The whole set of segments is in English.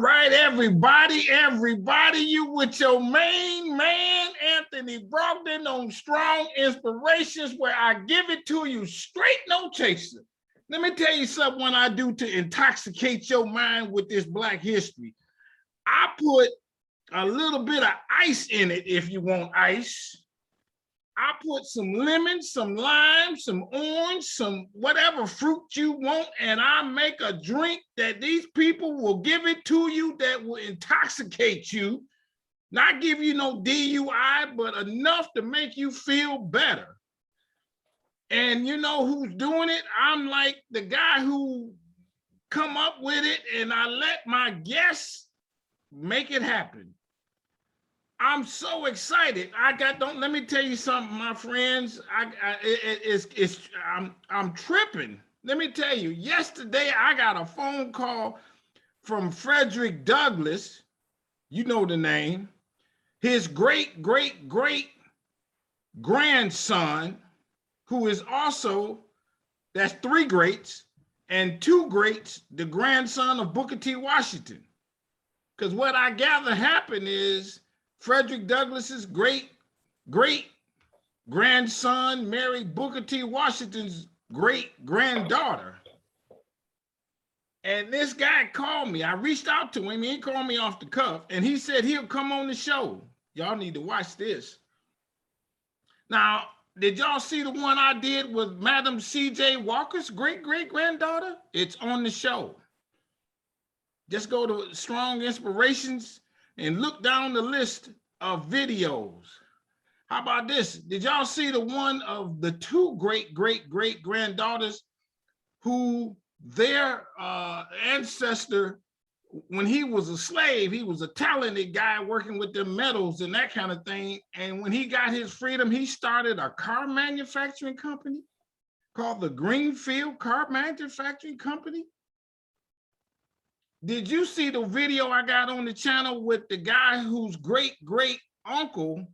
Right, everybody, you with your main man, Anthony Brogdon, on Strong Inspirations, where I give it to you straight, no chaser. Let me tell you something what I do to intoxicate your mind with this Black history. I put a little bit of ice in it if you want ice. I put some lemon, some lime, some orange, some whatever fruit you want, and I make a drink that these people will give it to you that will intoxicate you, not give you no DUI, but enough to make you feel better. And you know who's doing it? I'm like the guy who come up with it, and I let my guests make it happen. I'm so excited. Let me tell you something, my friends. I'm tripping. Let me tell you, yesterday I got a phone call from Frederick Douglass, you know the name, his great grandson, who is also, that's 3 greats, and 2 greats, the grandson of Booker T. Washington. Because what I gather happened is Frederick Douglass's great grandson married Booker T. Washington's great granddaughter. And this guy called me. I reached out to him. He called me off the cuff, and he said he'll come on the show. Y'all need to watch this. Now, did y'all see the one I did with Madam C.J. Walker's great-granddaughter? It's on the show. Just go to Strong Inspirations and look down the list of videos. How about this? Did y'all see the one of the 2 great-granddaughters who their ancestor, when he was a slave, he was a talented guy working with the metals and that kind of thing. And when he got his freedom, he started a car manufacturing company called the Greenfield Car Manufacturing Company. Did you see the video I got on the channel with the guy whose great uncle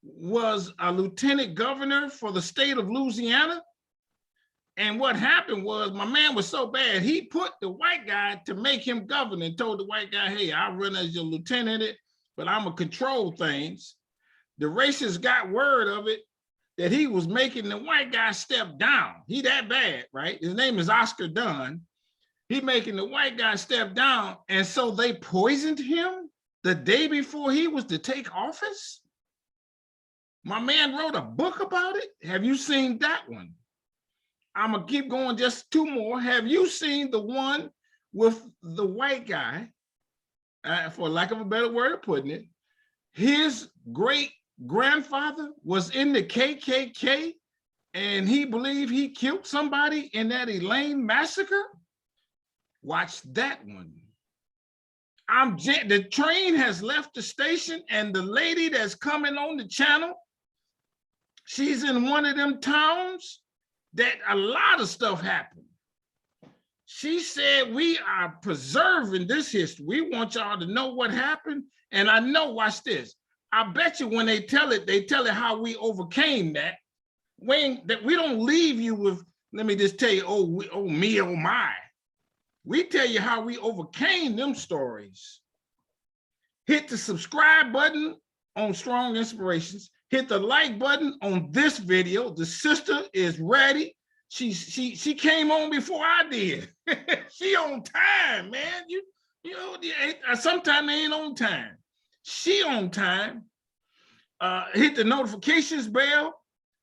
was a lieutenant governor for the state of Louisiana? And what happened was my man was so bad, he put the white guy to make him governor and told the white guy, hey, I'll run as your lieutenant, but I'm gonna control things. The racists got word of it that he was making the white guy step down. He that bad, right? His name is Oscar Dunn. He making the white guy step down, and so they poisoned him the day before he was to take office. My man wrote a book about it. Have you seen that one? I'm gonna keep going, just 2 more. Have you seen the one with the white guy, for lack of a better word of putting it, his great-grandfather was in the KKK, and he believed he killed somebody in that Elaine massacre? Watch that one. The train has left the station, and the lady that's coming on the channel, she's in one of them towns that a lot of stuff happened. She said, we are preserving this history. We want y'all to know what happened. And I know, watch this. I bet you when they tell it how we overcame that. That we don't leave you with, let me just tell you, oh me, oh my. We tell you how we overcame them stories. Hit the subscribe button on Strong Inspirations. Hit the like button on this video. The sister is ready. She came on before I did. She on time, man. You know, sometimes they ain't on time. She on time. Hit the notifications bell,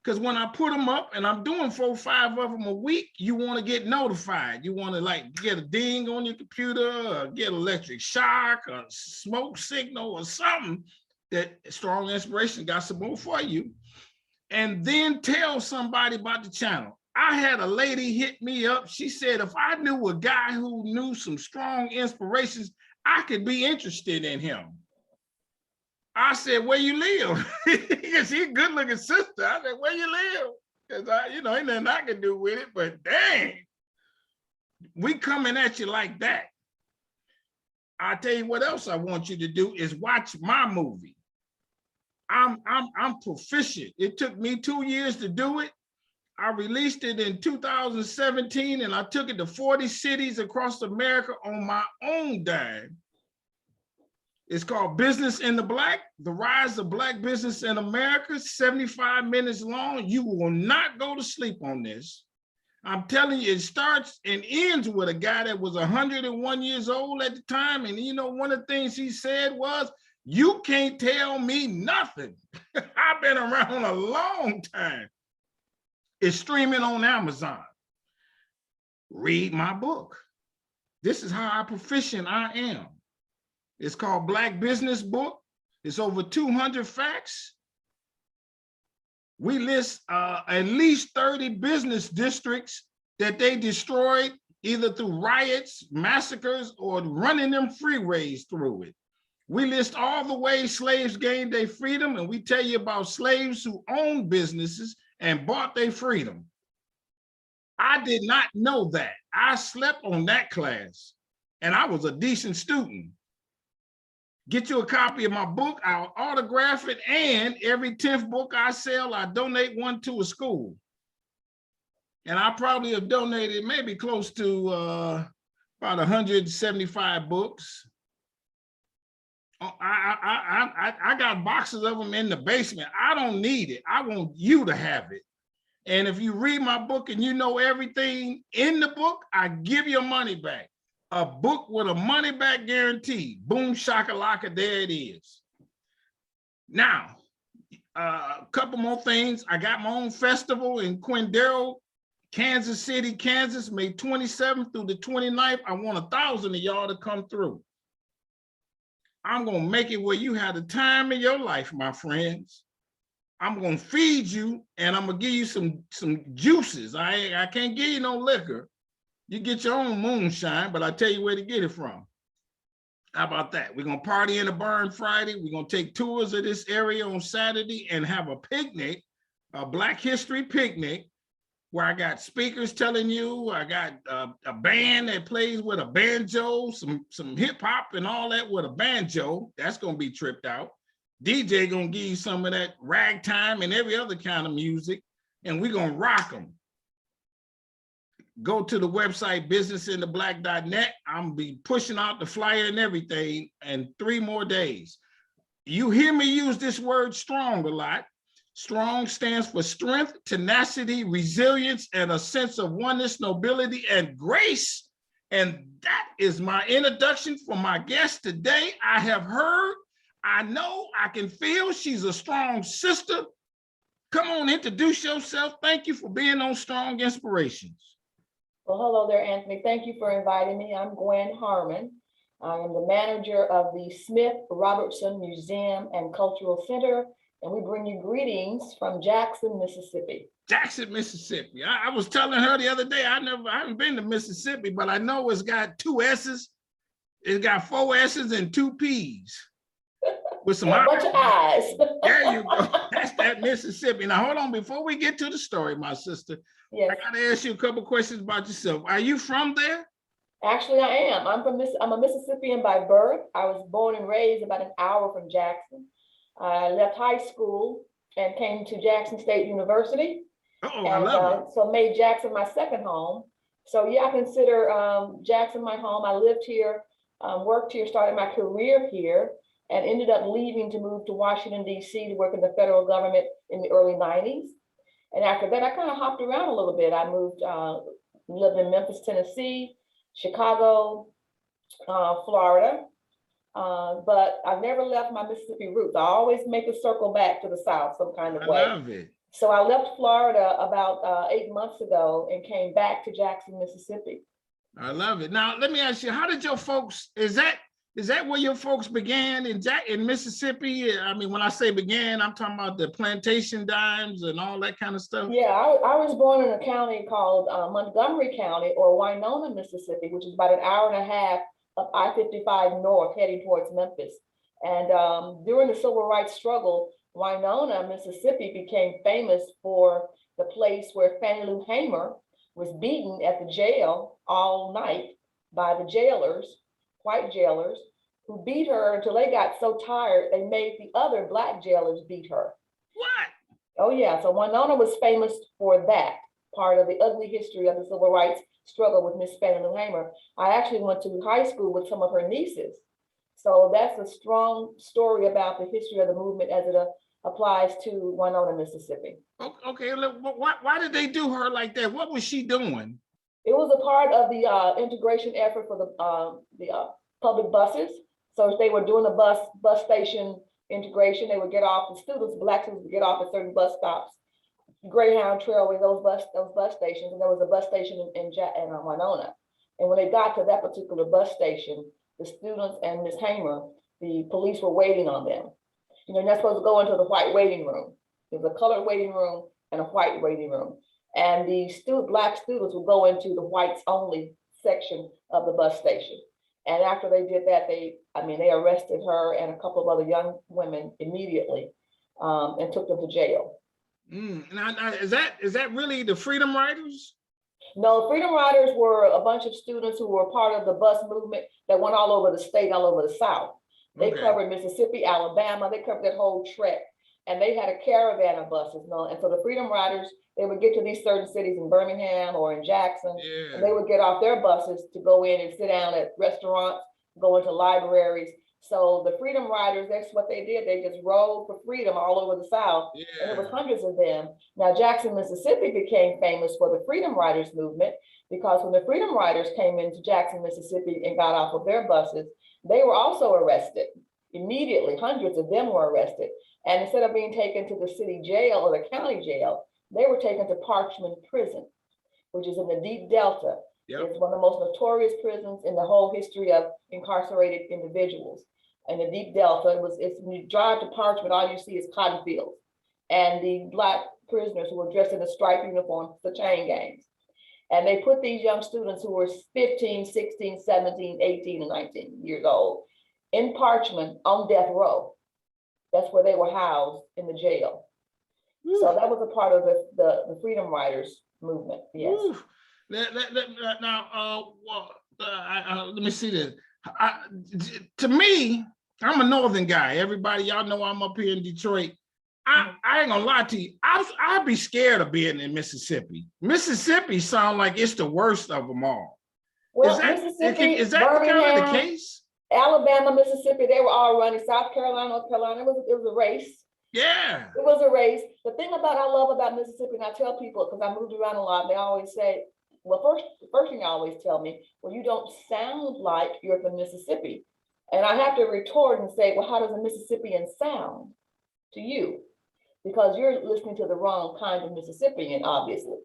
because when I put them up, and I'm doing 4 or 5 of them a week, you want to get notified. You want to like get a ding on your computer, or get electric shock, or smoke signal, or something that Strong Inspiration got some more for you. And then tell somebody about the channel. I had a lady hit me up. She said, if I knew a guy who knew some strong inspirations, I could be interested in him. I said, where you live? Because she's a good looking sister. I said, where you live? Because ain't nothing I can do with it, but dang, we coming at you like that. I'll tell you what else I want you to do is watch my movie. I'm proficient. It took me 2 years to do it. I released it in 2017, and I took it to 40 cities across America on my own dime. It's called Business in the Black, The Rise of Black Business in America, 75 minutes long. You will not go to sleep on this. I'm telling you, it starts and ends with a guy that was 101 years old at the time. And you know, one of the things he said was, you can't tell me nothing. I've been around a long time. It's streaming on Amazon. Read my book. This is how proficient I am. It's called Black Business Book. It's over 200 facts. We list at least 30 business districts that they destroyed either through riots, massacres, or running them freeways through it. We list all the ways slaves gained their freedom, and we tell you about slaves who owned businesses and bought their freedom. I did not know that. I slept on that class, and I was a decent student. Get you a copy of my book, I'll autograph it, and every 10th book I sell, I donate one to a school. And I probably have donated maybe close to about 175 books. I got boxes of them in the basement. I don't need it. I want you to have it. And if you read my book and you know everything in the book, I give your money back. A book with a money back guarantee. Boom, shakalaka, there it is. Now, a couple more things. I got my own festival in Quindaro, Kansas City, Kansas, May 27th through the 29th. I want 1,000 of y'all to come through. I'm gonna make it where you have the time of your life, my friends. I'm gonna feed you, and I'm gonna give you some juices. I can't give you no liquor. You get your own moonshine, but I tell you where to get it from. How about that? We're gonna party in the barn Friday. We're gonna take tours of this area on Saturday and have a picnic, a Black History picnic, where I got speakers telling you, I got a band that plays with a banjo, some hip hop and all that with a banjo. That's gonna be tripped out. DJ gonna give you some of that ragtime and every other kind of music, and we're gonna rock them. Go to the website, businessintheblack.net. I'm gonna be pushing out the flyer and everything in 3 more days. You hear me use this word strong a lot. Strong stands for strength, tenacity, resilience, and a sense of oneness, nobility, and grace. And that is my introduction for my guest today. I have heard, I know, I can feel she's a strong sister. Come on, introduce yourself. Thank you for being on Strong Inspirations. Well, hello there, Anthony. Thank you for inviting me. I'm Gwen Harmon. I am the manager of the Smith Robertson Museum and Cultural Center, and we bring you greetings from Jackson, Mississippi. Jackson, Mississippi. I was telling her the other day, I haven't been to Mississippi, but I know it's got 2 S's. It's got 4 S's and 2 P's. With some bunch of eyes. There you go. That's that Mississippi. Now, hold on. Before we get to the story, my sister, yes. I got to ask you a couple questions about yourself. Are you from there? Actually, I am. I'm a Mississippian by birth. I was born and raised about an hour from Jackson. I left high school and came to Jackson State University. I love it. So made Jackson my second home. So yeah, I consider Jackson my home. I lived here, worked here, started my career here, and ended up leaving to move to Washington, D.C. to work in the federal government in the early 90s. And after that, I kind of hopped around a little bit. I moved, lived in Memphis, Tennessee, Chicago, Florida. But I've never left my Mississippi roots. I always make a circle back to the South some kind of way. I love it. So I left Florida about 8 months ago and came back to Jackson, Mississippi. I love it. Now, let me ask you, how did your folks, is that where your folks began in Mississippi? I mean, when I say began, I'm talking about the plantation dimes and all that kind of stuff. Yeah, I was born in a county called Montgomery County, or Wynonna, Mississippi, which is about an hour and a half of I-55 north heading towards Memphis. And during the civil rights struggle, Wynonna, Mississippi became famous for the place where Fannie Lou Hamer was beaten at the jail all night by the jailers, white jailers, who beat her until they got so tired they made the other Black jailers beat her. What? Oh yeah, so Wynonna was famous for that part of the ugly history of the civil rights struggle with Miss Fannie Lou Hamer. I actually went to high school with some of her nieces. So that's a strong story about the history of the movement as it applies to Wynonna, Mississippi. Okay, look, why did they do her like that? What was she doing? It was a part of the integration effort for the public buses. So if they were doing the bus station integration, they would get off, the students, Black students would get off at certain bus stops, Greyhound Trailway, those bus stations, and there was a bus station in Wynonna. And when they got to that particular bus station, the students and Ms. Hamer, the police were waiting on them. You know, you're not supposed to go into the white waiting room. There's a colored waiting room and a white waiting room. And the Black students would go into the whites only section of the bus station. And after they did that, they arrested her and a couple of other young women immediately and took them to jail. Now, is that really the Freedom Riders? No, Freedom Riders were a bunch of students who were part of the bus movement that went all over the state, all over the South. They covered Mississippi, Alabama, they covered that whole trek. And they had a caravan of buses, you know? And so the Freedom Riders, they would get to these certain cities in Birmingham or in Jackson, and they would get off their buses to go in and sit down at restaurants, go into libraries. So the Freedom Riders, that's what they did. They just rode for freedom all over the South, and there was hundreds of them. Now, Jackson, Mississippi became famous for the Freedom Riders movement because when the Freedom Riders came into Jackson, Mississippi and got off of their buses, they were also arrested. Immediately, hundreds of them were arrested. And instead of being taken to the city jail or the county jail, they were taken to Parchman Prison, which is in the Deep Delta. It's one of the most notorious prisons in the whole history of incarcerated individuals. In the Deep Delta, it's when you drive to Parchman, all you see is cotton fields. And the Black prisoners who were dressed in a striped uniform, the chain gangs. And they put these young students who were 15, 16, 17, 18, and 19 years old in Parchman on death row. That's where they were housed in the jail. So that was a part of the Freedom Riders movement. Yes. Now, let me see this. To me, I'm a Northern guy. Everybody, y'all know I'm up here in Detroit. I ain't gonna lie to you. I'd be scared of being in Mississippi. Mississippi sound like it's the worst of them all. Well, is that kind of the case? Alabama, Mississippi, they were all running. South Carolina, North Carolina, it was a race. Yeah. It was a race. The thing I love about Mississippi, and I tell people, because I moved around a lot, and they always say, well, the first thing they always tell me, well, you don't sound like you're from Mississippi. And I have to retort and say, well, how does a Mississippian sound to you? Because you're listening to the wrong kind of Mississippian, obviously.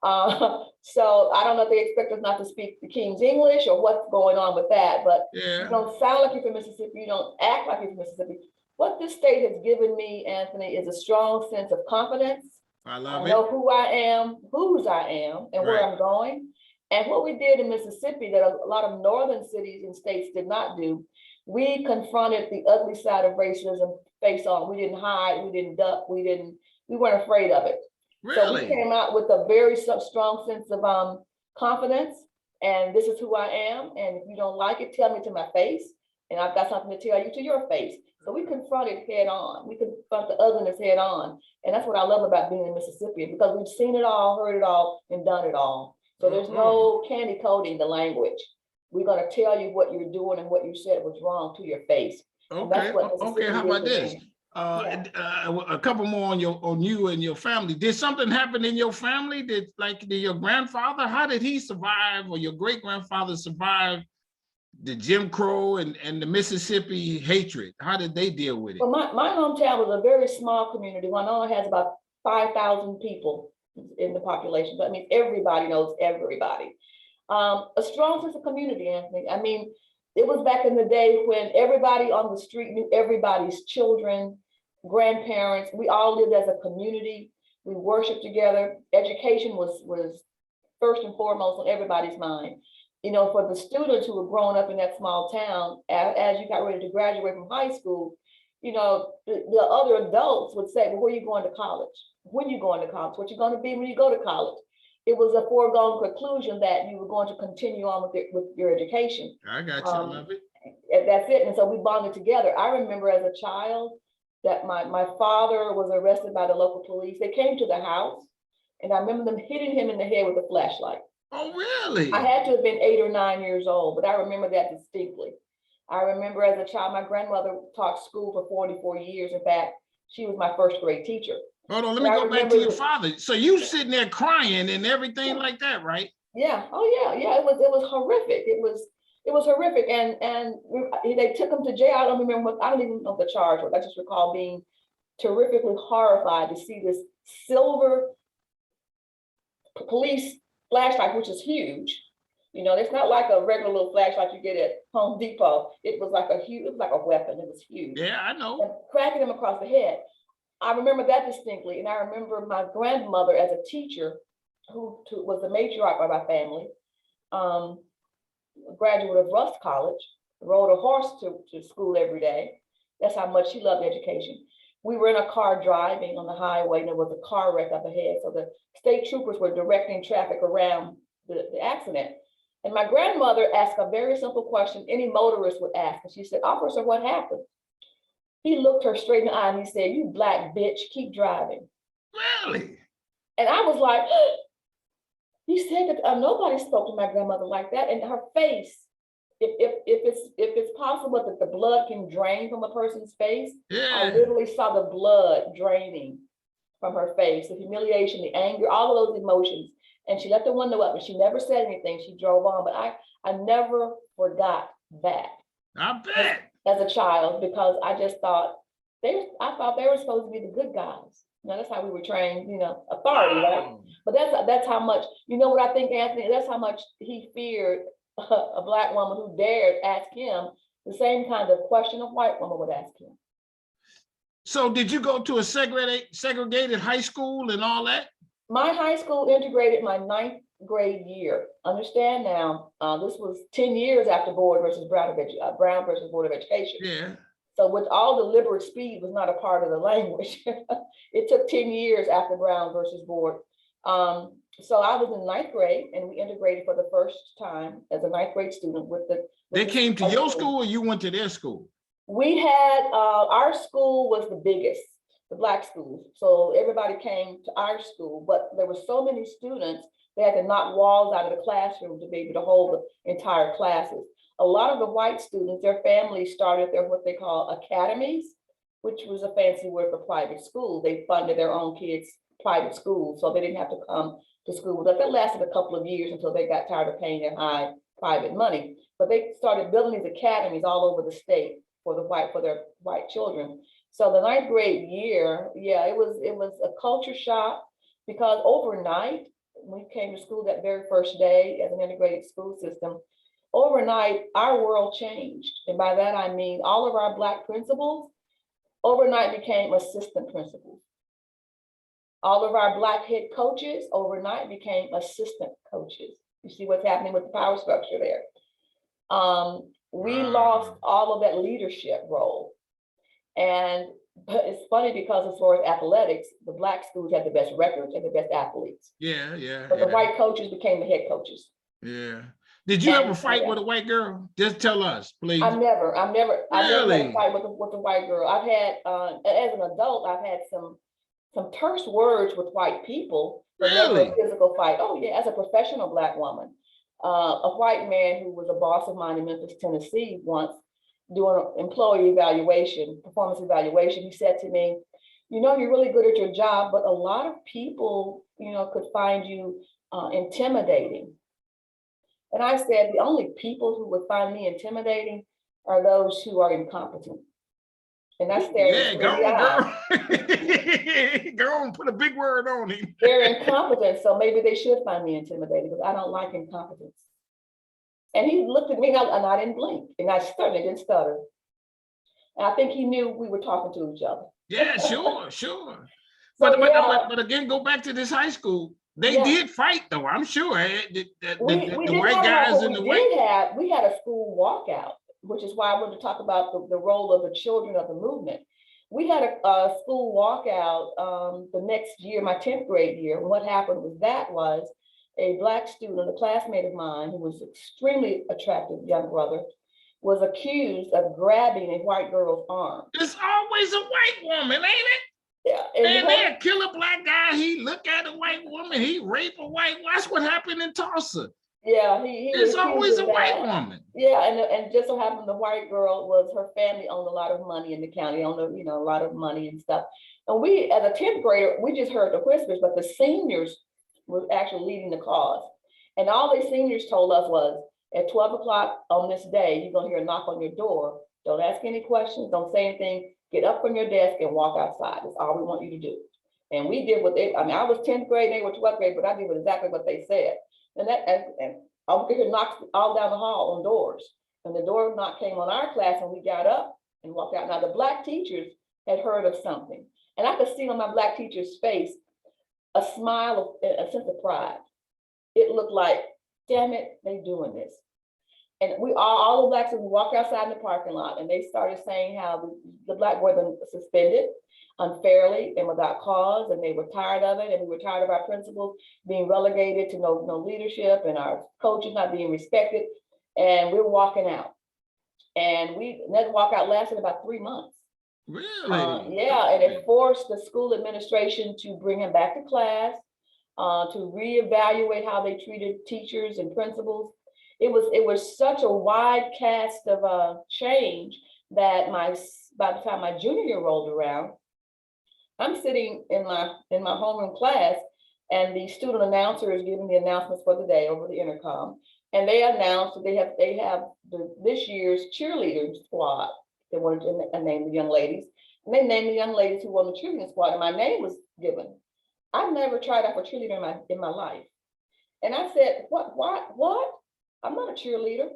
So I don't know if they expect us not to speak the King's English or what's going on with that, but you don't sound like you're from Mississippi, you don't act like you're from Mississippi. What this state has given me, Anthony, is a strong sense of confidence. I know who I am, whose I am, and where I'm going. And what we did in Mississippi that a lot of northern cities and states did not do, we confronted the ugly side of racism face on. We didn't hide, we didn't duck, we weren't afraid of it. Really? So we came out with a very strong sense of confidence, and this is who I am. And if you don't like it, tell me to my face, and I've got something to tell you to your face. So we confront it head on. We confront the ugliness head on. And that's what I love about being in Mississippi, because we've seen it all, heard it all, and done it all. So there's no candy coating the language. We're going to tell you what you're doing and what you said was wrong to your face. Okay. How about this? A couple more on you and your family. Did something happen in your family? Did your grandfather, how did he survive, or your great grandfather survive the Jim Crow and the Mississippi hatred? How did they deal with it? Well, my hometown was a very small community. Wynonna has about 5,000 people in the population. That means everybody knows everybody. A strong sense of community, Anthony. I mean, it was back in the day when everybody on the street knew everybody's children, grandparents. We all lived as a community. We worshiped together. Education was first and foremost on everybody's mind. You know, for the students who were growing up in that small town, as you got ready to graduate from high school, you know, the other adults would say, well, where are you going to college? When are you going to college? What you going to be when you go to college? It was a foregone conclusion that you were going to continue on with your education. I got you, I love it. And that's it. And so we bonded together. I remember as a child that my father was arrested by the local police. They came to the house, and I remember them hitting him in the head with a flashlight. Oh, really? I had to have been 8 or 9 years old, but I remember that distinctly. I remember as a child, my grandmother taught school for 44 years. In fact, she was my first grade teacher. Hold on, let And me I go back to remember your father. So you sitting there crying and everything like that, right? Yeah. Oh yeah. Yeah. It was horrific. It was horrific. They took him to jail. I don't remember what, I don't even know the charge was. I just recall being terrifically horrified to see this silver police flashlight, which is huge. You know, it's not like a regular little flashlight you get at Home Depot. It was like it was like a weapon. It was huge. Yeah, I know. And cracking him across the head. I remember that distinctly. And I remember my grandmother as a teacher who was the matriarch of our family, graduate of Rust College, rode a horse to school every day. That's how much she loved education. We were in a car driving on the highway, and there was a car wreck up ahead. So the state troopers were directing traffic around the accident. And my grandmother asked a very simple question any motorist would ask. And she said, "Officer, what happened?" He looked her straight in the eye and he said, "You black bitch, keep driving." Really? And I was like, he said that nobody spoke to my grandmother like that. And her face, if it's possible that the blood can drain from a person's face, Yeah. I literally saw the blood draining from her face, the humiliation, the anger, all of those emotions. And she left the window up and she never said anything. She drove on, but I never forgot that. I bet. As a child, because I just thought I thought they were supposed to be the good guys. You know, that's how we were trained, you know, authority, right? But that's how much, you know what I think, Anthony, that's how much he feared a black woman who dared ask him the same kind of question a white woman would ask him. So did you go to a segregated high school and all that? My high school integrated my 9th grade year. Understand now, this was 10 years after Brown versus Board of Education. Yeah. So with all the liberal speed was not a part of the language. It took 10 years after Brown versus Board. So I was in 9th grade and we integrated for the first time as a 9th grade student They came to your school or you went to their school? We had, our school was the biggest, the black schools. So everybody came to our school, but there were so many students, they had to knock walls out of the classroom to be able to hold the entire classes. A lot of the white students, their families started their what they call academies, which was a fancy word for private school. They funded their own kids' private schools, so they didn't have to come to school. But that lasted a couple of years until they got tired of paying their high private money. But they started building these academies all over the state for their white children. So the 9th grade year, yeah, it was a culture shock because overnight, when we came to school that very first day as an integrated school system, overnight, our world changed. And by that, I mean all of our black principals overnight became assistant principals. All of our black head coaches overnight became assistant coaches. You see what's happening with the power structure there. We lost all of that leadership role. But it's funny because as far as athletics, the black schools had the best records and the best athletes. Yeah, yeah. But the white coaches became the head coaches. Yeah. Did you ever fight with a white girl? Just tell us, please. I've never Really? had a fight with a white girl. I've had, as an adult, I've had some terse words with white people, but never a physical fight. Oh yeah, as a professional black woman. A white man who was a boss of mine in Memphis, Tennessee, once doing an employee evaluation, performance evaluation, he said to me, "You know, you're really good at your job, but a lot of people, you know, could find you intimidating." And I said, the only people who would find me intimidating are those who are incompetent. And that's their go on, put a big word on him. They're incompetent, so maybe they should find me intimidating, because I don't like incompetence. And he looked at me and I didn't blink, and I certainly didn't stutter. And I think he knew we were talking to each other. Yeah, sure. But again, go back to this high school. They did fight though, I'm sure. The white guys and the white. We had a school walkout, which is why I wanted to talk about the role of the children of the movement. We had a school walkout the next year, my 10th grade year. And what happened was a black student, a classmate of mine, who was extremely attractive young brother, was accused of grabbing a white girl's arm. It's always a white woman, ain't it? Yeah, and they'll kill a black guy. He look at a white woman. He rape a white. That's what happened in Tulsa. Yeah, he was It's accused always a of white that. woman. Yeah, and just so happened the white girl was her family owned a lot of money in the county, owned a lot of money and stuff. And we, as a 10th grader, we just heard the whispers, but the seniors were actually leading the cause. And all the seniors told us was, at 12 o'clock on this day, you're gonna hear a knock on your door. Don't ask any questions, don't say anything, get up from your desk and walk outside. That's all we want you to do. And we did what they, I mean, I was 10th grade, they were 12th grade, but I did exactly what they said. And I would hear knocks all down the hall on doors. And the door knock came on our class and we got up and walked out. Now the Black teachers had heard of something. And I could see on my Black teacher's face a smile, a sense of pride. It looked like, damn it, they doing this. And we all the Blacks would walk outside in the parking lot and they started saying how the Black boy been suspended unfairly and without cause, and they were tired of it, and we were tired of our principals being relegated to no leadership and our coaches not being respected, and we were walking out. And that walkout lasted about 3 months. Really? Yeah, and it forced the school administration to bring him back to class, to reevaluate how they treated teachers and principals. It was such a wide cast of change that by the time my junior year rolled around, I'm sitting in my homeroom class, and the student announcer is giving the announcements for the day over the intercom. And they announced that they have this year's cheerleader squad. They wanted to name the young ladies, and they named the young ladies who won the cheerleading squad, and my name was given. I've never tried out for cheerleader in my life. And I said, what? I'm not a cheerleader.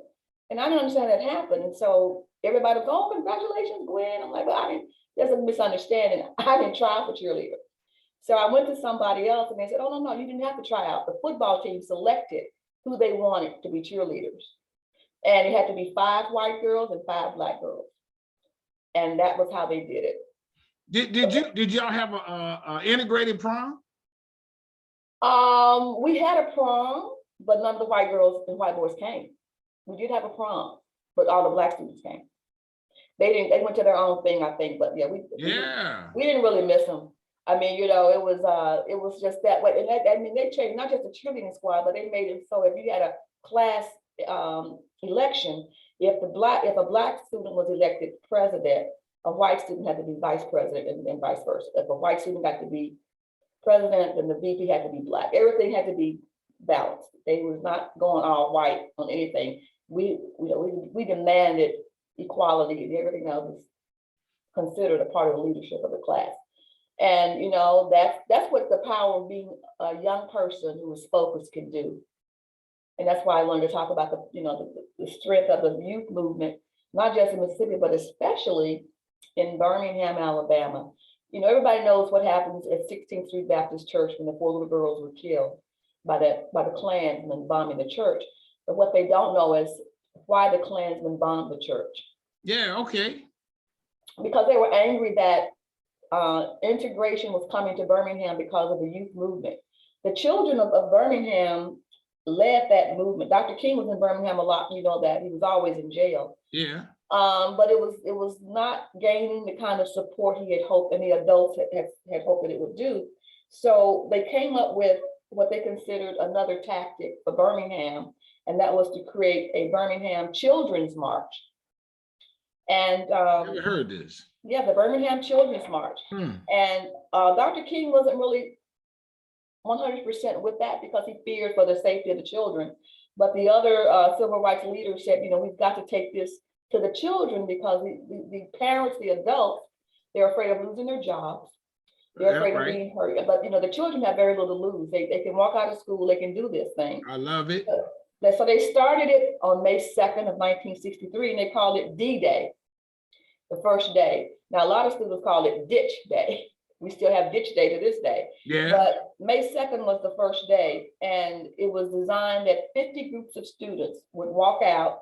And I didn't understand that happened. And so everybody was, oh, congratulations, Gwen. I'm like, well, there's a misunderstanding. I didn't try out for cheerleader. So I went to somebody else and they said, oh, no, you didn't have to try out. The football team selected who they wanted to be cheerleaders. And it had to be 5 white girls and 5 Black girls. And that was how they did it. Did y'all have a integrated prom? We had a prom, but none of the white girls and white boys came. We did have a prom, but all the Black students came. They went to their own thing, I think, but yeah, we didn't really miss them. I mean, it was just that way. And they changed not just the cheerleading squad, but they made it so if you had a class election, if a Black student was elected president, a white student had to be vice president and vice versa. If a white student got to be president, then the VP had to be Black. Everything had to be balanced. They was not going all white on anything. We demanded equality, and everything else was considered a part of the leadership of the class. And that's what the power of being a young person who is focused can do. And that's why I wanted to talk about the strength of the youth movement, not just in Mississippi, but especially in Birmingham, Alabama. Everybody knows what happens at 16th Street Baptist Church when the 4 little girls were killed by the Klansmen bombing the church. But what they don't know is why the Klansmen bombed the church. Yeah, okay. Because they were angry that integration was coming to Birmingham because of the youth movement. The children of Birmingham led that movement. Dr. King was in Birmingham a lot, that he was always in jail. Yeah. But it was not gaining the kind of support he had hoped, and the adults had hoped that it would do. So they came up with what they considered another tactic for Birmingham, and that was to create a Birmingham Children's March. And never heard this. Yeah, the Birmingham Children's March. And Dr. King wasn't really 100% with that because he feared for the safety of the children. But the other civil rights leaders said, we've got to take this to the children because the parents, the adults, they're afraid of losing their jobs. They're afraid of being hurt. But the children have very little to lose. They can walk out of school, they can do this thing. I love it. So they started it on May 2nd of 1963, and they called it D-Day, the first day. Now, a lot of students call it Ditch Day. We still have Ditch Day to this day. Yeah. But May 2nd was the first day, and it was designed that 50 groups of students would walk out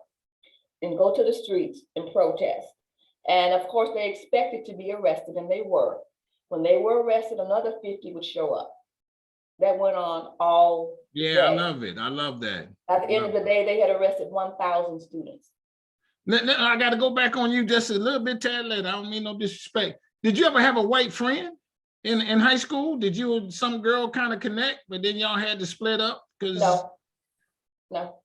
and go to the streets and protest. And of course, they expected to be arrested, and they were. When they were arrested, another 50 would show up. That went on all day. I love it. I love that. At the end of the day, they had arrested 1,000 students. Now, I got to go back on you just a little bit, Tad, later. I don't mean no disrespect. Did you ever have a white friend in high school? Did you and some girl kind of connect, but then y'all had to split up? No. No.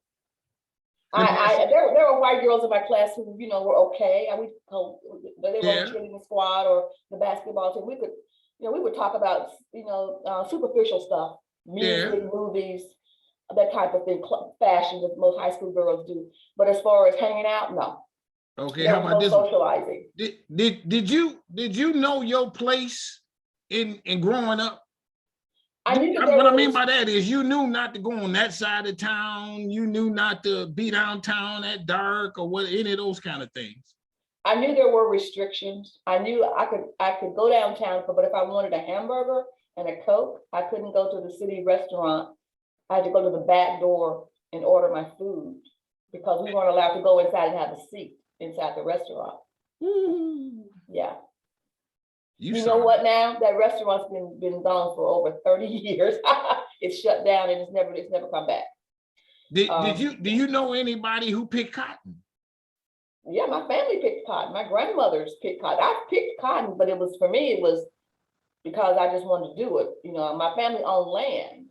Vanessa? There were white girls in my class who, you know, were okay. They were on Yeah. the cheerleading squad or the basketball team. We could, you know, we would talk about, you know, superficial stuff, Yeah. music, movies, that type of thing, fashion that most high school girls do. But as far as hanging out, no. Okay, There how was about no this? socializing. Did you know your place in growing up? I knew that there What I was, mean by that is you knew not to go on that side of town. You knew not to be downtown at dark or what, any of those kind of things. I knew there were restrictions. I knew I could go downtown, but if I wanted a hamburger and a Coke, I couldn't go to the city restaurant. I had to go to the back door and order my food because we weren't allowed to go inside and have a seat inside the restaurant. Ooh. Yeah. You know what now? That restaurant's been gone for over 30 years. It's shut down and it's never come back. Do you know anybody who picked cotton? Yeah, my family picked cotton. My grandmothers picked cotton. I picked cotton, but it was, for me, it was because I just wanted to do it. You know, my family owned land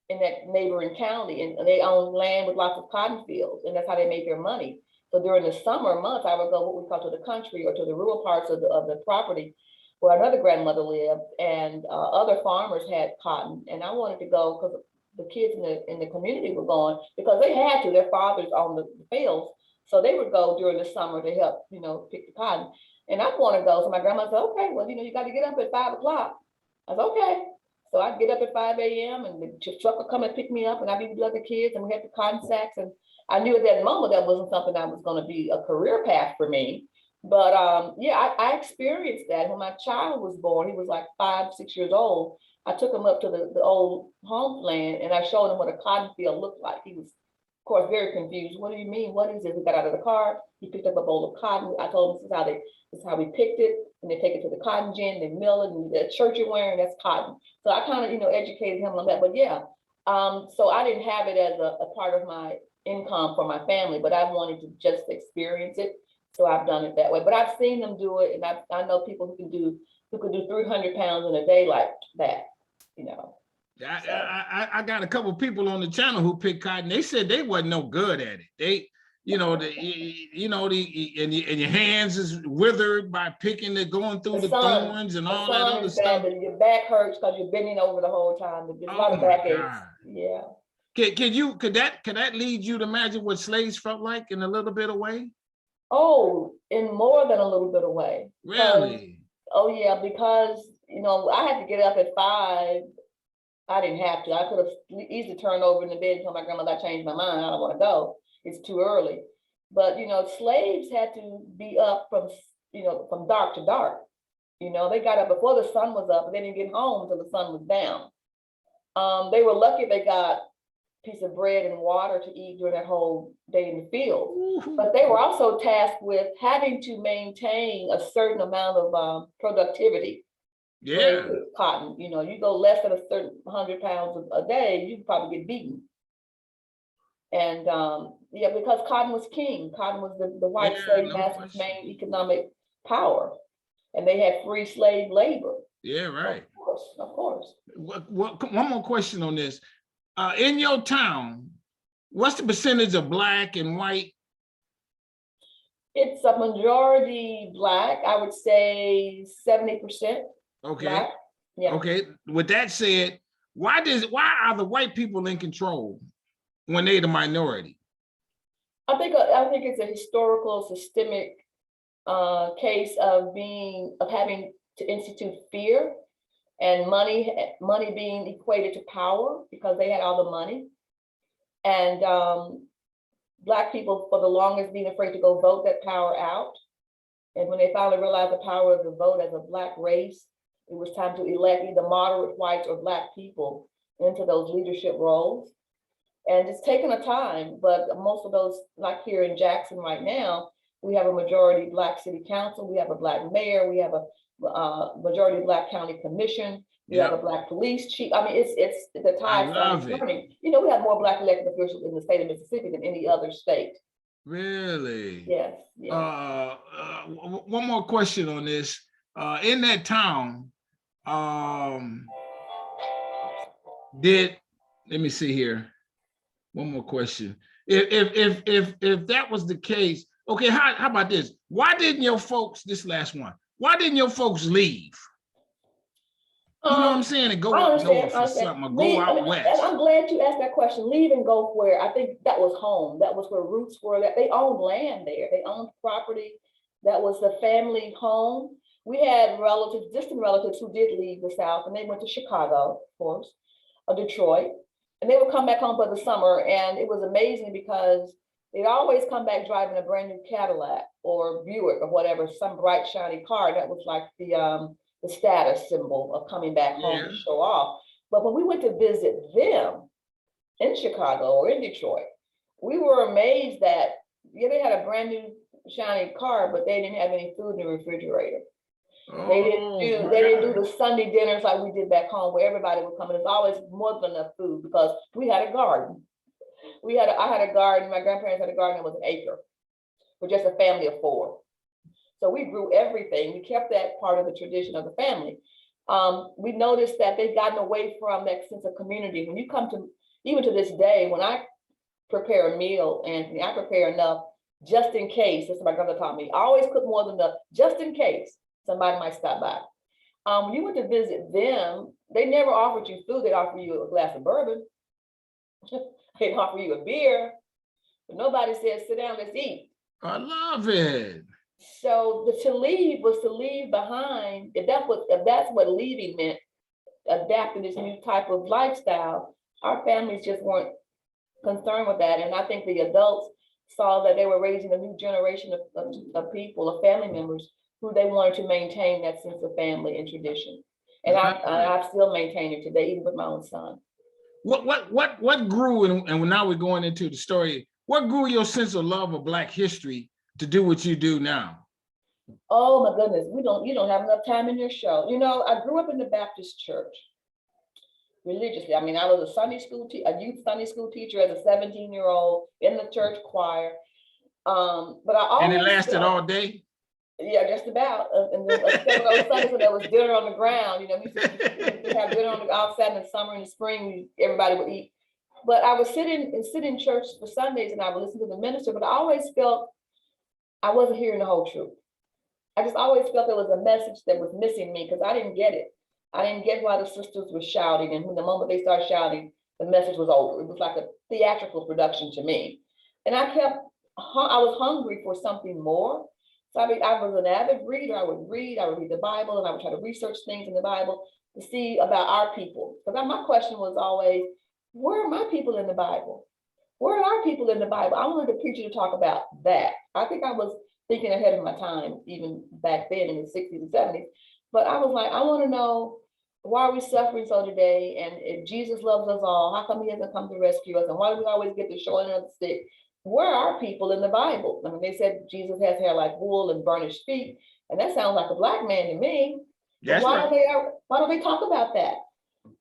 in that neighboring county, and they owned land with lots of cotton fields, and that's how they made their money. So during the summer months, I would go what we call to the country or to the rural parts of the property where another grandmother lived, and other farmers had cotton, and I wanted to go because the kids in the community were going because they had to. Their fathers owned the fields, so they would go during the summer to help, you know, pick the cotton. And I want to go, so my grandma said, "Okay, well, you know, you got to get up at 5 o'clock." I said, "Okay." So I'd get up at 5 a.m. and the truck would come and pick me up, and I'd be with the other kids, and we had the cotton sacks. And I knew at that moment that wasn't something that was going to be a career path for me. But yeah, I experienced that. When my child was born, he was like 5, 6 years old. I took him up to the old homeland, and I showed him what a cotton field looked like. He was, of course, very confused. "What do you mean? What is it?" We got out of the car. He picked up a bowl of cotton. I told him this is how we picked it, and they take it to the cotton gin, they mill it, and the shirt you're wearing, that's cotton. So I kind of, you know, educated him on that. But yeah, so I didn't have it as a part of my income for my family, but I wanted to just experience it. So I've done it that way. But I've seen them do it, and I know people who can do 300 pounds in a day like that, you know. I got a couple people on the channel who picked cotton. They said they wasn't no good at it. They, you know, and your hands is withered by picking it, going through the thorns and all that other stuff. Your back hurts because you're bending over the whole time. There's a lot of back aches. Yeah. Could that lead you to imagine what slaves felt like in a little bit of way? Oh, in more than a little bit of way. Really? Oh yeah, because, you know, I had to get up at 5. I didn't have to. I could have easily turned over in the bed and told my grandmother I changed my mind. I don't want to go. It's too early. But, you know, slaves had to be up from, you know, from dark to dark. You know, they got up before the sun was up, and they didn't get home until the sun was down. They were lucky they got a piece of bread and water to eat during that whole day in the field. But they were also tasked with having to maintain a certain amount of productivity. Yeah. Cotton, you know, you go less than a certain 100 pounds a day, you probably get beaten. And yeah, because cotton was king. Cotton was the white slave master's main economic power, and they had free slave labor. Yeah, right. Of course. One more question on this. In your town, what's the percentage of Black and white? It's a majority Black. I would say 70%. Okay. Black. Yeah. Okay. With that said, why are the white people in control when they're the minority? I think it's a historical, systemic case of having to institute fear, and money being equated to power because they had all the money, and Black people for the longest being afraid to go vote that power out. And when they finally realized the power of the vote as a Black race, it was time to elect either moderate whites or Black people into those leadership roles. And it's taken a time, but most of those, like here in Jackson right now, we have a majority Black city council, we have a Black mayor, we have a majority Black county commission, we have a Black police chief. I mean, it's the tide's turning. You know, we have more Black elected officials in the state of Mississippi than any other state. Really? Yes. One more question on this. In that town, let me see here. One more question. If that was the case, okay, how about this? Why didn't your folks, this last one, why didn't your folks leave? You know what I'm saying? And go up north or something, or go out west. I'm glad you asked that question. Leave and go where? I think that was home. That was where roots were. That they owned land there. They owned property. That was the family home. We had relatives, distant relatives, who did leave the South, and they went to Chicago, of course, or Detroit, and they would come back home for the summer. And it was amazing because they'd always come back driving a brand new Cadillac or Buick or whatever, some bright, shiny car. That was like the status symbol of coming back home to show off. But when we went to visit them in Chicago or in Detroit, we were amazed that, yeah, they had a brand new shiny car, but they didn't have any food in the refrigerator. They didn't do the Sunday dinners like we did back home, where everybody would come, and there's always more than enough food because we had a garden. I had a garden. My grandparents had a garden that was an acre for just a family of 4. So we grew everything. We kept that part of the tradition of the family. We noticed that they've gotten away from that sense of community. When you come to, even to this day, when I prepare a meal, Anthony, I prepare enough just in case. That's what my grandmother taught me. I always cook more than enough just in case somebody might stop by. When you went to visit them, they never offered you food. They offered you a glass of bourbon. They'd offer you a beer, but nobody said, sit down, let's eat. I love it. So to leave was to leave behind, if that's what leaving meant, adapting this new type of lifestyle, our families just weren't concerned with that. And I think the adults saw that they were raising a new generation of people, of family members, who they wanted to maintain that sense of family and tradition. And I still maintain it today, even with my own son. What grew, and now we're going into the story, what grew your sense of love of Black history to do what you do now? Oh my goodness, you don't have enough time in your show. You know, I grew up in the Baptist church religiously. I mean, I was a youth Sunday school teacher as a 17-year-old in the church choir. But I always, and it lasted all day? Yeah, just about. And then except those Sundays when there was dinner on the ground, you know, we used to have dinner outside in the summer and the spring, everybody would eat. But I would sit in church for Sundays and I would listen to the minister, but I always felt I wasn't hearing the whole truth. I just always felt there was a message that was missing me because I didn't get it. I didn't get why the sisters were shouting, and when the moment they started shouting, the message was over. It was like a theatrical production to me. And I was hungry for something more. So I was an avid reader. I would read the Bible, and I would try to research things in the Bible to see about our people. Because my question was always, where are my people in the Bible? Where are our people in the Bible? I wanted the preacher to talk about that. I think I was thinking ahead of my time, even back then in the 60s and 70s. But I was like, I want to know, why are we suffering so today? And if Jesus loves us all, how come he hasn't come to rescue us? And why do we always get the short end of the stick? Where are people in the Bible? I mean, they said Jesus has hair like wool and burnished feet. And that sounds like a Black man to me. Why don't they talk about that?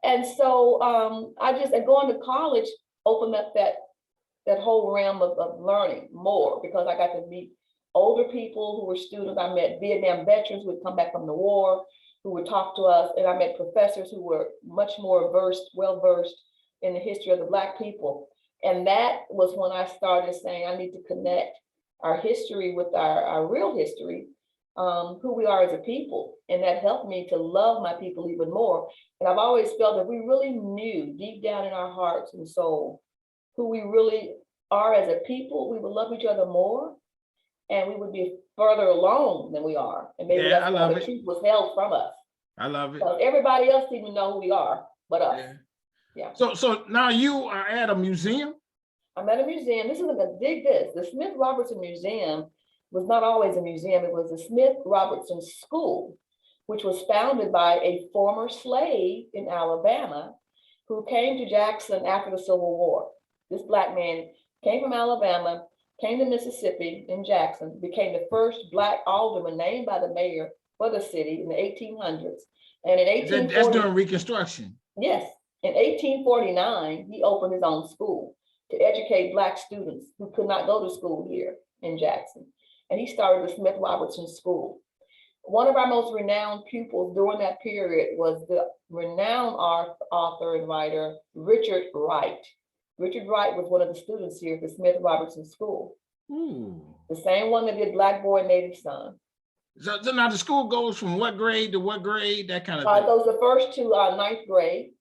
And so and going to college opened up that whole realm of learning more, because I got to meet older people who were students. I met Vietnam veterans who would come back from the war, who would talk to us. And I met professors who were much more well-versed in the history of the Black people. And that was when I started saying, I need to connect our history with our real history, who we are as a people. And that helped me to love my people even more. And I've always felt that we really knew deep down in our hearts and soul who we really are as a people, we would love each other more, and we would be further along than we are. And maybe that's why the truth was held from us. I love it. So everybody else didn't even know who we are, but us. Yeah. So now you are at a museum? I'm at a museum. This is dig this. The Smith Robertson Museum was not always a museum. It was the Smith Robertson School, which was founded by a former slave in Alabama who came to Jackson after the Civil War. This Black man came from Alabama, came to Mississippi in Jackson, became the first Black alderman named by the mayor for the city in the 1800s. And in 1840, that's during Reconstruction. Yes. In 1849, he opened his own school to educate Black students who could not go to school here in Jackson. And he started the Smith Robertson School. One of our most renowned pupils during that period was the renowned author and writer, Richard Wright. Richard Wright was one of the students here at the Smith Robertson School. Ooh. The same one that did Black Boy, Native Son. So now the school goes from what grade to what grade, that kind of thing? Those the first two are ninth grade.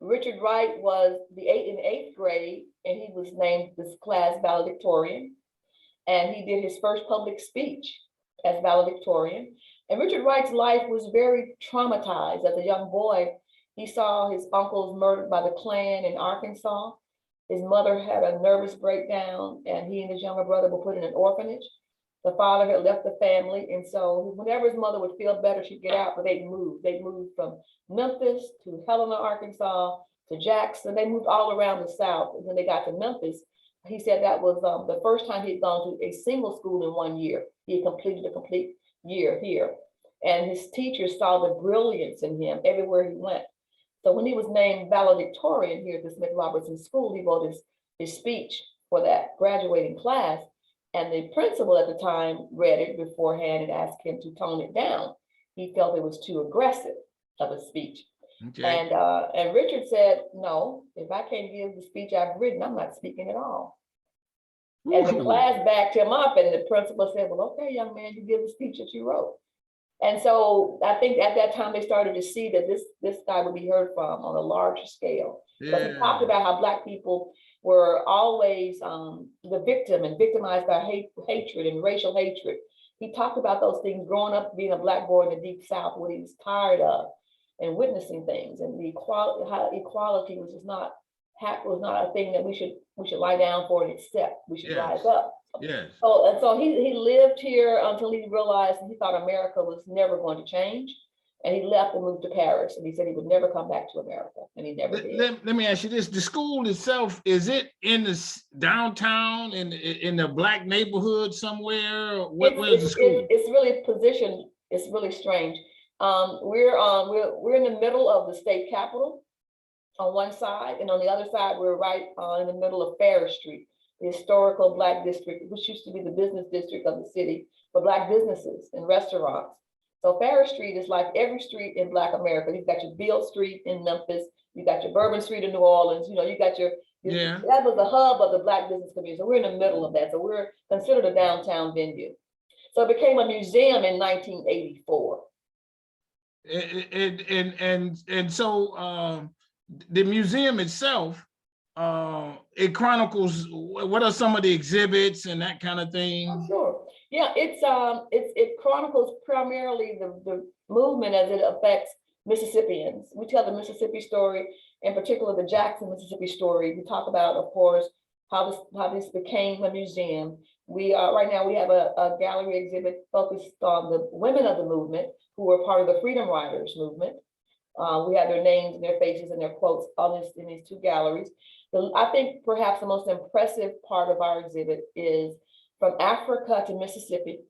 Richard Wright was in eighth grade, and he was named this class valedictorian. And he did his first public speech as valedictorian. And Richard Wright's life was very traumatized. As a young boy, he saw his uncles murdered by the Klan in Arkansas. His mother had a nervous breakdown, and he and his younger brother were put in an orphanage. The father had left the family, and so whenever his mother would feel better, she'd get out, but they'd move. They moved from Memphis to Helena, Arkansas, to Jackson. They moved all around the South. And when they got to Memphis, he said that was the first time he'd gone to a single school in 1 year. He had completed a complete year here. And his teachers saw the brilliance in him everywhere he went. So when he was named valedictorian here at the Smith Robertson School, he wrote his speech for that graduating class. And the principal at the time read it beforehand and asked him to tone it down. He felt it was too aggressive of a speech. Okay. And Richard said, no, if I can't give the speech I've written, I'm not speaking at all. Ooh. And the class backed him up, and the principal said, well, okay, young man, you give the speech that you wrote. And so I think at that time they started to see that this guy would be heard from on a larger scale. Yeah. But he talked about how Black people were always the victim and victimized by hatred and racial hatred. He talked about those things growing up, being a Black boy in the Deep South, what he was tired of and witnessing things, and the equality, how equality was just not a thing that we should lie down for and accept. We should rise up. Yes. So he lived here until he realized he thought America was never going to change. And he left and moved to Paris, and he said he would never come back to America, and he never did. Let me ask you this: the school itself, is it in the downtown, in the Black neighborhood somewhere? Where's the school? It's really positioned. It's really strange. We're in the middle of the state capitol on one side, and on the other side, we're right in the middle of Fair Street, the historical Black district, which used to be the business district of the city for Black businesses and restaurants. So Fair Street is like every street in Black America. You've got your Beale Street in Memphis, you got your Bourbon Street in New Orleans, you got that was the hub of the Black business community. So we're in the middle of that. So we're considered a downtown venue. So it became a museum in 1984. And so the museum itself, it chronicles what are some of the exhibits and that kind of thing. Oh, sure. Yeah, it chronicles primarily the movement as it affects Mississippians. We tell the Mississippi story, in particular the Jackson, Mississippi story. We talk about, of course, how this became a museum. We right now we have a gallery exhibit focused on the women of the movement who were part of the Freedom Riders movement. We have their names and their faces and their quotes in these two galleries. I think perhaps the most impressive part of our exhibit is From Africa to Mississippi,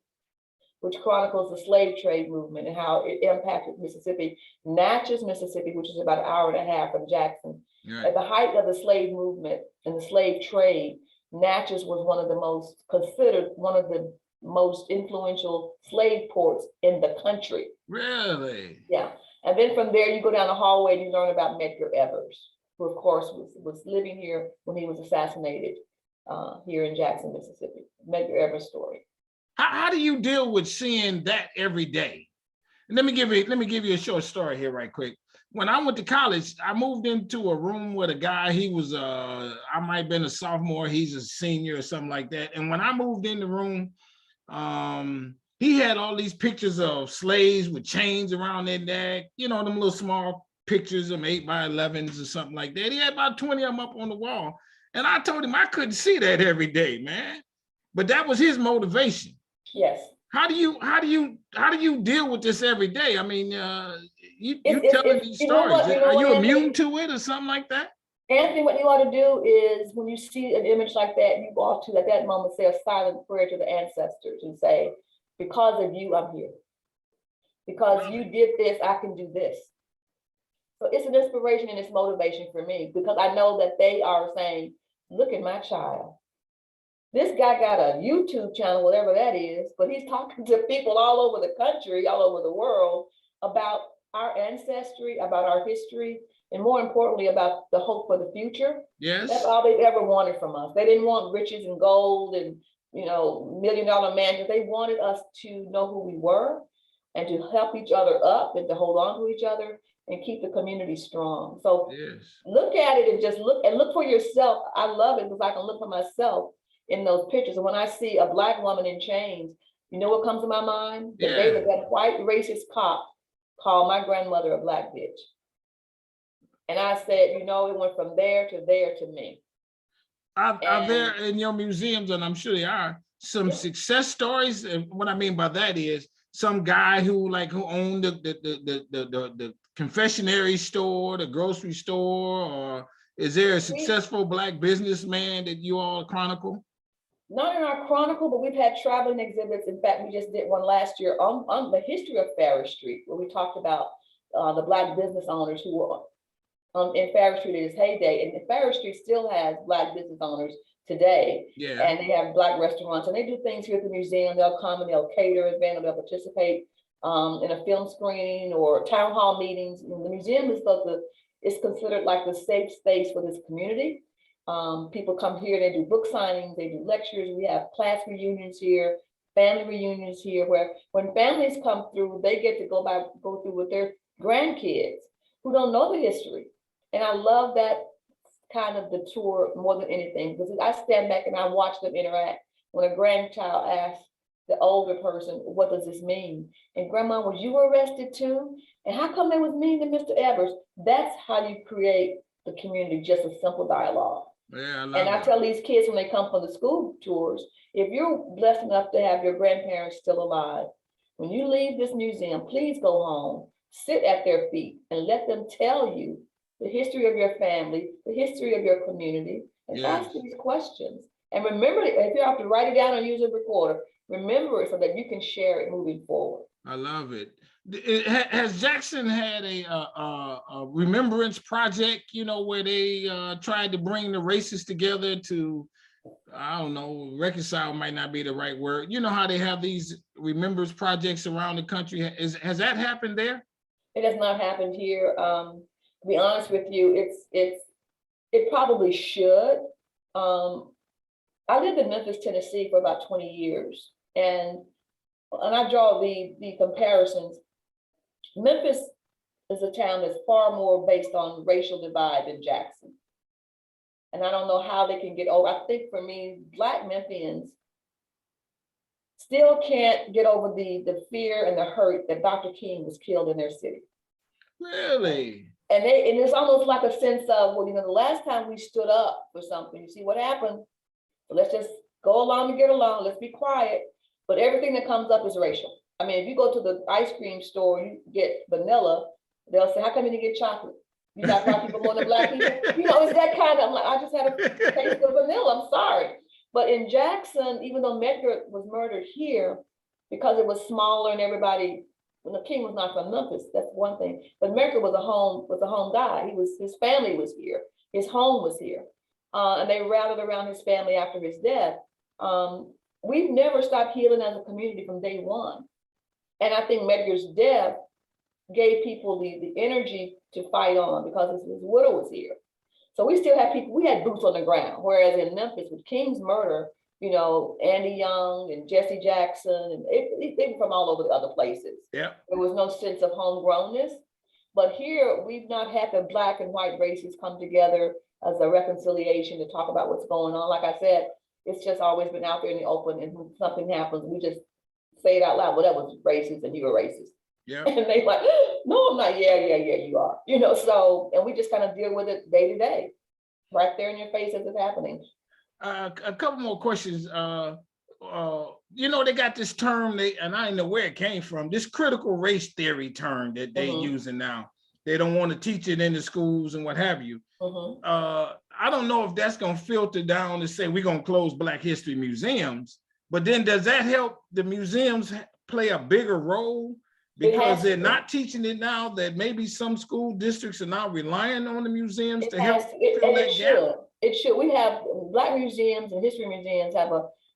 which chronicles the slave trade movement and how it impacted Mississippi. Natchez, Mississippi, which is about an hour and a half from Jackson. Right. At the height of the slave movement and the slave trade, Natchez was considered one of the most influential slave ports in the country. Really? Yeah. And then from there, you go down the hallway and you learn about Medgar Evers, who of course was living here when he was assassinated here in Jackson, Mississippi. Medgar Evers' story. How do you deal with seeing that every day? And let me give you a short story here right quick. When I went to college, I moved into a room with a guy. He was I might have been a sophomore, he's a senior or something like that. And when I moved in the room, he had all these pictures of slaves with chains around their neck, them little small pictures, them 8x11s or something like that. He had about 20 of them up on the wall. And I told him I couldn't see that every day, man. But that was his motivation. Yes. How do you deal with this every day? I mean, you telling these stories. Are you immune to it or something like that? Anthony, what you ought to do is when you see an image like that, you ought to at that moment say a silent prayer to the ancestors and say, because of you, I'm here. Because you did this, I can do this. So it's an inspiration and it's motivation for me because I know that they are saying, look at my child. This guy got a YouTube channel, whatever that is, but he's talking to people all over the country, all over the world about our ancestry, about our history, and more importantly, about the hope for the future. Yes. That's all they've ever wanted from us. They didn't want riches and gold and, you know, $1 million mansions. They wanted us to know who we were and to help each other up and to hold on to each other and keep the community strong. So Yes. look at it and just look for yourself. I love it because I can look for myself in those pictures. And when I see a Black woman in chains, you know what comes to my mind? The day that that white racist cop called my grandmother a Black bitch. And I said, you know, it went from there to me. Are there in your museums, and I'm sure there are, some success stories? And what I mean by that is some guy who owned the confectionery store, the grocery store, or is there a successful Black businessman that you all chronicle? Not in our chronicle, but we've had traveling exhibits. In fact, we just did one last year on the history of Theyre Street, where we talked about the Black business owners who were in Theyre Street in its heyday. And Theyre Street still has Black business owners today. Yeah. And they have Black restaurants, and they do things here at the museum. They'll come and they'll cater an event, or they'll participate in a film screening or town hall meetings. And the museum is considered like the safe space for this community. People come here, they do book signings, they do lectures, we have class reunions here, family reunions here, where when families come through, they get to go through with their grandkids who don't know the history. And I love that kind of the tour more than anything, because I stand back and I watch them interact. When a grandchild asks the older person, what does this mean? And grandma, was you arrested too? And how come they was mean to Mr. Evers? That's how you create the community, just a simple dialogue. Yeah, I tell these kids when they come for the school tours, if you're blessed enough to have your grandparents still alive, when you leave this museum, please go home, sit at their feet and let them tell you the history of your family, the history of your community, and ask these questions. And remember, if you have to write it down or use a recorder, remember it so that you can share it moving forward. I love it. Has Jackson had a remembrance project, you know, where they tried to bring the races together to, I don't know, reconcile might not be the right word. You know how they have these remembrance projects around the country. Has that happened there? It has not happened here. To be honest with you, it probably should. I lived in Memphis, Tennessee for about 20 years. And I draw the comparisons. Memphis is a town that's far more based on racial divide than Jackson. And I don't know how they can get over. I think for me, Black Memphians still can't get over the fear and the hurt that Dr. King was killed in their city. Really? And it's almost like a sense of, well, you know, the last time we stood up for something, you see what happened? So let's just go along to get along. Let's be quiet. But everything that comes up is racial. I mean, if you go to the ice cream store, you get vanilla, they'll say, how come you didn't get chocolate? You got Black people more than Black people? You know, it's that kind of, I'm like, I just had a taste of vanilla, I'm sorry. But in Jackson, even though Medgar was murdered here, because it was smaller and everybody, when the King was not from Memphis, that's one thing. But Medgar was a home guy. His family was here. His home was here. And they rallied around his family after his death. We've never stopped healing as a community from day one. And I think Medgar's death gave people the energy to fight on because his widow was here. So we still have people, we had boots on the ground. Whereas in Memphis with King's murder, you know, Andy Young and Jesse Jackson, and they were from all over the other places. Yeah. There was no sense of homegrownness. But here we've not had the Black and white races come together as a reconciliation to talk about what's going on. Like I said, it's just always been out there in the open, and when something happens, we just say it out loud, well, that was racist and you were racist. Yeah. And they like, no, I'm not. Yeah, you are. You know, so, and we just kind of deal with it day to day, right there in your face as it's happening. A couple more questions. You know, they got this term, and I don't know where it came from, this critical race theory term that they're using now. They don't want to teach it in the schools and what have you. I don't know if that's going to filter down to say we're going to close Black history museums, but then does that help the museums play a bigger role? Because they're not teaching it now, that maybe some school districts are now relying on the museums to help fill that gap. It should. We have Black museums and history museums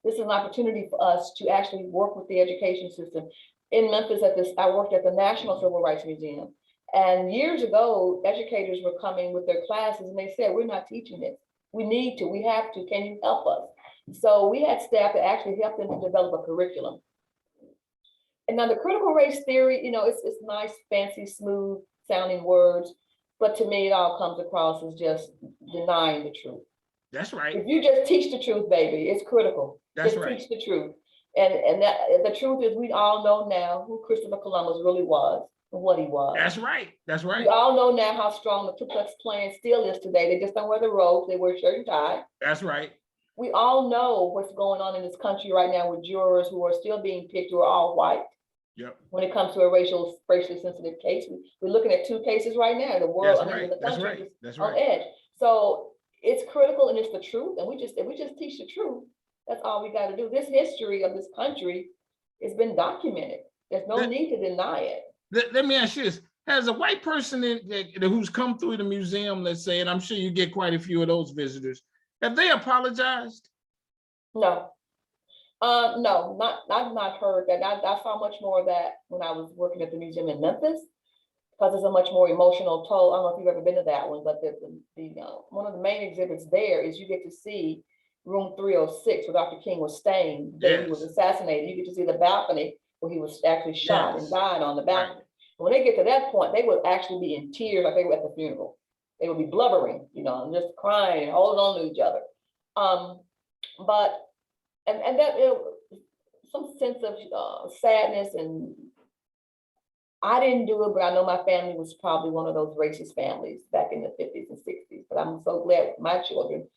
this is an opportunity for us to actually work with the education system. In Memphis I worked at the National Civil Rights Museum, And years ago, educators were coming with their classes and they said, we're not teaching this. We need to, we have to, can you help us? So we had staff that actually helped them to develop a curriculum. And now the critical race theory, it's nice, fancy, smooth sounding words, but to me, it all comes across as just denying the truth. That's right. If you just teach the truth, baby, it's critical. That's just right. Teach the truth. And that the truth is we all know now who Christopher Columbus really was and what he was. That's right. That's right. We all know now how strong the Ku Klux Klan still is today. They just don't wear the robes, they wear shirt and tie. That's right. We all know what's going on in this country right now with jurors who are still being picked who are all white. Yep. When it comes to a racially sensitive case, we're looking at 2 cases right now. The world, That's right. the That's country right. That's is on right. edge. So it's critical and it's the truth. And if we just teach the truth, that's all we got to do. This history of this country has been documented. There's no need to deny it. Let me ask you this. Has a white person who's come through the museum, let's say, and I'm sure you get quite a few of those visitors, have they apologized? No. No, I've not heard that. I saw much more of that when I was working at the museum in Memphis, because it's a much more emotional toll. I don't know if you've ever been to that one, but one of the main exhibits there is you get to see room 306 where Dr. King was staying the day he was assassinated. You get to see the balcony where he was actually shot and died on the balcony. Right. When they get to that point, they would actually be in tears like they were at the funeral. They would be blubbering, and just crying and holding on to each other. But that some sense of sadness, and I didn't do it, but I know my family was probably one of those racist families back in the 50s and 60s. But I'm so glad my children,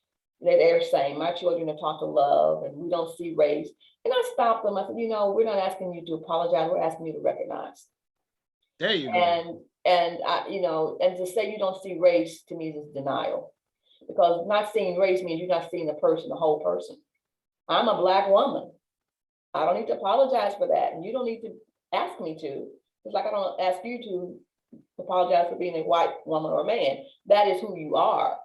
they're saying my children are taught to love and we don't see race. And I stopped them. I said, we're not asking you to apologize. We're asking you to recognize. There you go. And and to say you don't see race to me is denial, because not seeing race means you're not seeing the person, the whole person. I'm a Black woman. I don't need to apologize for that. And you don't need to ask me to. It's like I don't ask you to apologize for being a white woman or a man. That is who you are.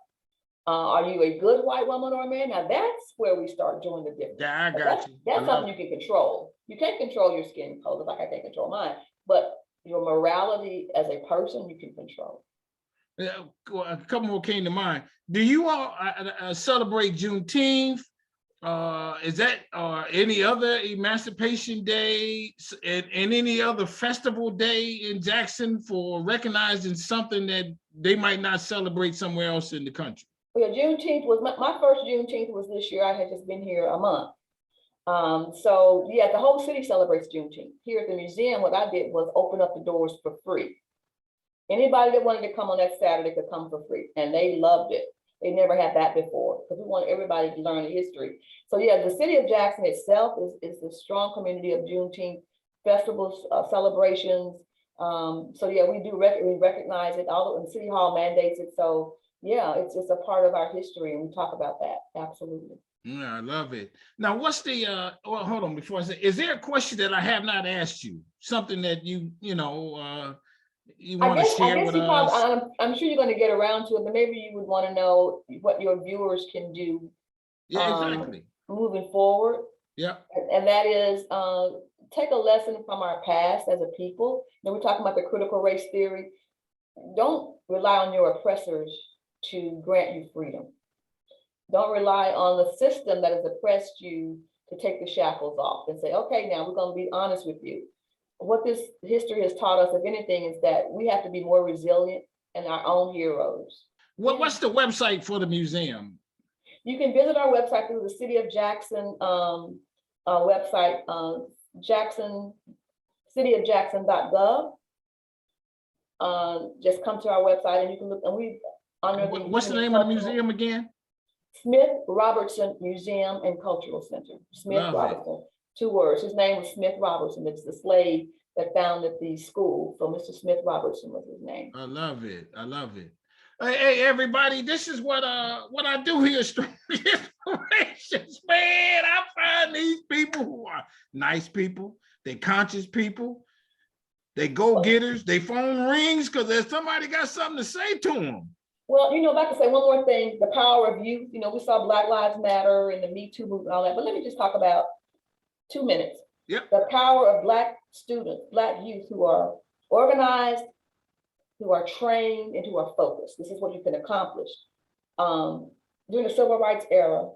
Are you a good white woman or a man? Now that's where we start doing the difference. Yeah, I got you. That's something you can control. You can't control your skin color like I can't control mine, but your morality as a person, you can control. A couple more came to mind. Do you all celebrate Juneteenth? Is that any other Emancipation Day and any other festival day in Jackson for recognizing something that they might not celebrate somewhere else in the country? Yeah, Juneteenth was my first Juneteenth was this year. I had just been here a month. So yeah, the whole city celebrates Juneteenth. Here at the museum, what I did was open up the doors for free. Anybody that wanted to come on that Saturday could come for free, and they loved it. They never had that before, because we want everybody to learn the history. So yeah, the city of Jackson itself is a strong community of Juneteenth festivals, celebrations. So yeah, we recognize it. All the City Hall mandates it. So yeah, it's a part of our history, and we talk about that. Absolutely. Yeah, I love it. Now, what's the well, hold on before I say, is there a question that I have not asked you? Something that you want to share with us? I'm sure you're going to get around to it, but maybe you would want to know what your viewers can do. Yeah, exactly. Moving forward. Yeah. And that is take a lesson from our past as a people. We're talking about the critical race theory. Don't rely on your oppressors to grant you freedom. Don't rely on the system that has oppressed you to take the shackles off and say, okay, now we're going to be honest with you. What this history has taught us, if anything, is that we have to be more resilient and our own heroes. What's the website for the museum? You can visit our website through the City of Jackson website, cityofjackson.gov. Just come to our website and you can look. And we honor. What's the name of the museum again? Smith Robertson Museum and Cultural Center. Smith Robertson. 2 words. His name was Smith Robertson. It's the slave that founded the school. So Mr. Smith Robertson was his name. I love it. I love it. Hey, everybody, this is what I do here, Strange Inspirations, man. I find these people who are nice people, they conscious people, they go-getters, they phone rings because there's somebody got something to say to them. Well, if I could say one more thing, the power of youth. We saw Black Lives Matter and the Me Too movement and all that, but let me just talk about 2 minutes. Yep. The power of Black students, Black youth who are organized, who are trained and who are focused. This is what you can accomplish. During the civil rights era,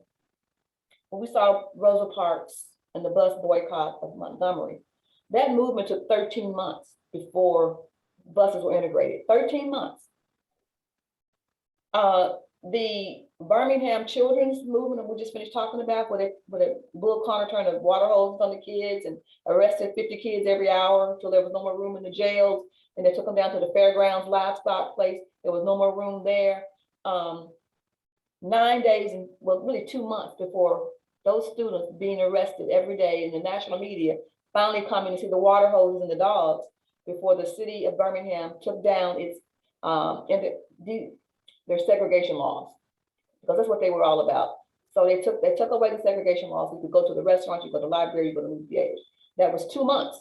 when we saw Rosa Parks and the bus boycott of Montgomery, that movement took 13 months before buses were integrated. 13 months. The Birmingham children's movement we just finished talking about, where Bull Connor turned the water hoses on the kids and arrested 50 kids every hour until there was no more room in the jails, and they took them down to the fairgrounds livestock place. There was no more room there. 9 days, and well, really 2 months before those students being arrested every day in the national media, finally coming to see the water hoses and the dogs, before the city of Birmingham took down its their segregation laws, because that's what they were all about. So they took away the segregation laws. You could go to the restaurant, you go to the library, you go to the movie theaters. That was 2 months.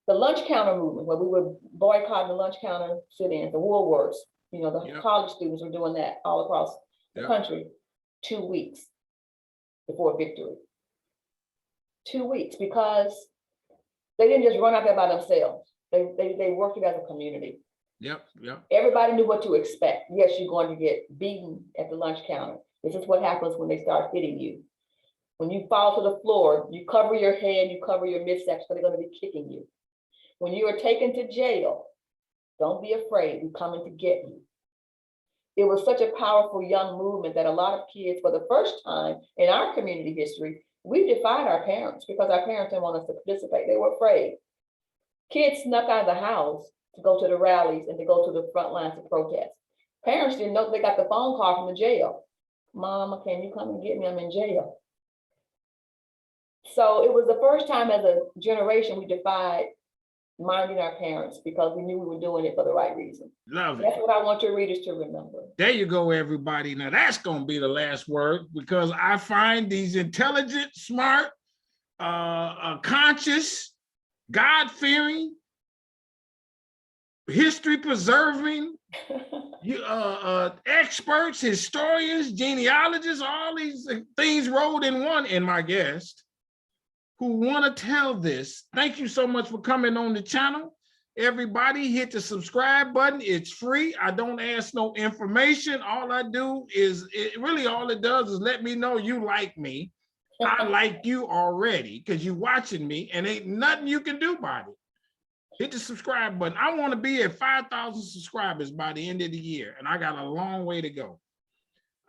The lunch counter movement, where we were boycotting the lunch counter sit-ins, the Woolworths, you know, the college students were doing that all across the country. 2 weeks before victory. 2 weeks, because they didn't just run out there by themselves. They worked it as a community. Yep. Everybody knew what to expect. Yes, you're going to get beaten at the lunch counter. This is what happens when they start hitting you. When you fall to the floor, you cover your head, you cover your midsection, because they're going to be kicking you. When you are taken to jail, don't be afraid, we're coming to get you. It was such a powerful young movement that a lot of kids, for the first time in our community history, we defied our parents, because our parents didn't want us to participate. They were afraid. Kids snuck out of the house to go to the rallies and to go to the front lines to protest. Parents didn't know they got the phone call from the jail. Mama, can you come and get me? I'm in jail. So it was the first time as a generation we defied minding our parents, because we knew we were doing it for the right reason. Love it. That's what I want your readers to remember. There you go, everybody. Now that's going to be the last word, because I find these intelligent, smart, conscious, God-fearing, history-preserving experts, historians, genealogists, all these things rolled in one in my guest who want to tell this. Thank you so much for coming on the channel. Everybody hit the subscribe button. It's free. I don't ask no information. All I do is, all it does is let me know you like me. I like you already, because you're watching me, and ain't nothing you can do about it. Hit the subscribe button. I want to be at 5,000 subscribers by the end of the year, and I got a long way to go.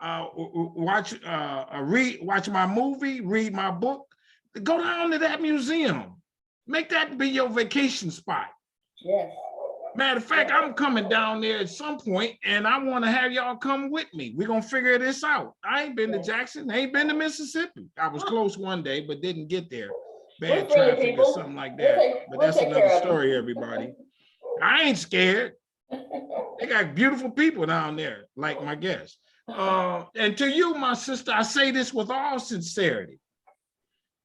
Watch my movie, read my book. Go down to that museum. Make that be your vacation spot. Yes. Matter of fact, I'm coming down there at some point, and I want to have y'all come with me. We're going to figure this out. I ain't been to Jackson. I ain't been to Mississippi. I was close one day, but didn't get there. Bad traffic or something like that. But that's another story, everybody. I ain't scared. They got beautiful people down there, like my guest. And to you, my sister, I say this with all sincerity.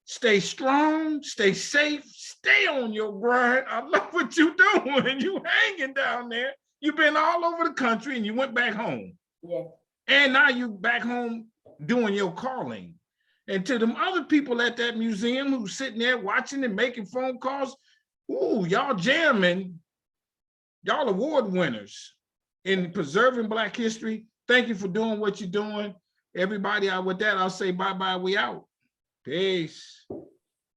Stay strong, stay safe, stay on your grind. I love what you're doing. You hanging down there. You've been all over the country, and you went back home. Yeah. And now you back home doing your calling. And to them other people at that museum who's sitting there watching and making phone calls, ooh, y'all jamming, y'all award winners in preserving Black history. Thank you for doing what you're doing. Everybody, with that, I'll say bye-bye, we out. Peace.